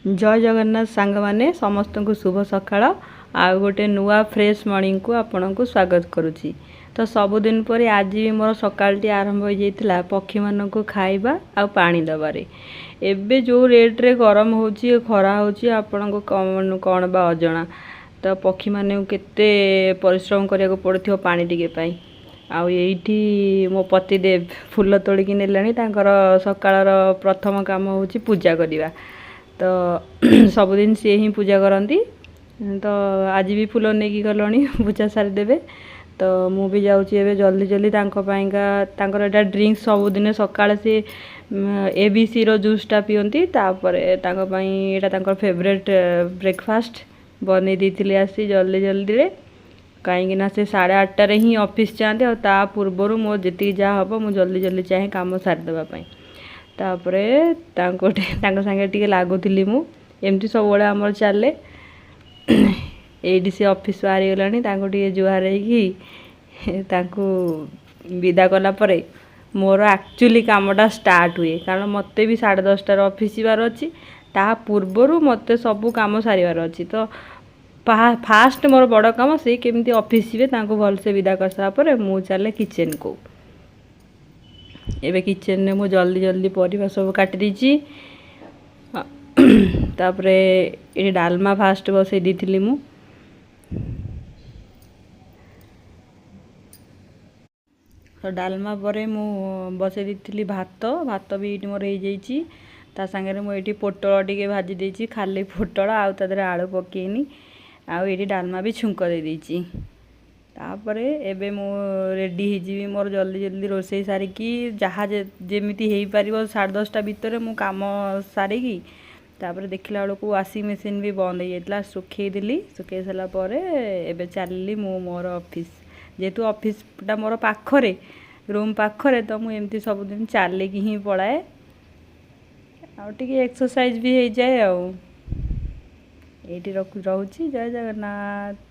जय जगन्नाथ सांग माने समस्त को शुभ सकाळ आ गोटे नुआ फ्रेश मॉर्निंग को आपण को स्वागत करुच्ची। तो सबुदिन पर आज भी मोर सकाळटी आरंभ हो जाइतिला पक्षी मान को खाइबा आ पानी दबारे। एबे जो रेट रे गरम होची खरा होची आपण को कौन बा अजना। तो पक्षी माने केते परिश्रम करिया को पड़थियो पानी टिके पाई। आउ एठी मो पतिदेव फूल तोड़िकी नेलानी तांकर सकाळर प्रथम काम होची पूजा करिवा। तो सबुदिन सी ही पूजा करती। तो आज भी फूल नहीं गलनी पूजा सारी देवे। तो मु भी जाऊँगी जल्दी जल्दी तांकर एटा ड्रिंक्स सबुदिन सकाळ से एबीसी रो जूसटा पियंती। तापर फेवरेट ब्रेकफास्ट बन दी आसी जल्दी जल्दी रे कहीं से 8:30 ही ऑफिस जाते और ता पूर्वर मो जी जहाँ हम मुझे जल्दी जल्दी चाहे कम सारीदेवाई। तापरे संगे टिके लागुली मु एमती सब बड़े आमर चले ये सी ऑफिस बाहरी गलानी टे जुआर विदा कलापर मोर एक्चुअली कामटा स्टार्ट हुए कारण मत भी 10:30 ऑफिस जीवार अच्छी ता पूर्वर मत सब कम सारिवार अच्छी। तो फास्ट मोर बड़ कम से केमती ऑफिस जीवे भलसे विदा कर सारापर मु चले किचन को। एबे किचन ने मु जल्दी जल्दी परिवा सब काटी दीची। तापरे ये डालमा फास्ट बसई दी मु। तो डालमा पर मु बसई दी भात भात भी ये मोर हो जाइए। ता सांगे मुझे पोटल टिके भाजी देची खाली पोटल आउ तादरे आलू पकेनी आउ ये डालमा भी छुंक दे देची। तापर एबे मु रेडी होजी मोर जल्दी जल्दी रोसई सारिकी जहाँ जेमिति हो पार 10:30 भितर मु काम सारिकी। तापर देखला बेलू वाशिंग मशीन भी बंद हो जाता सुखे देली। सुखे सारापर एबे चलली मु मोर ऑफिस जेहेतु ऑफिसटा मोर पाखरे रूम पाखरे। तो मु एमती सबुदिन चलिकी ही पलाए आउ टिके एक्सरसाइज भी हो जाए। आउ ये रोची जय जगन्नाथ।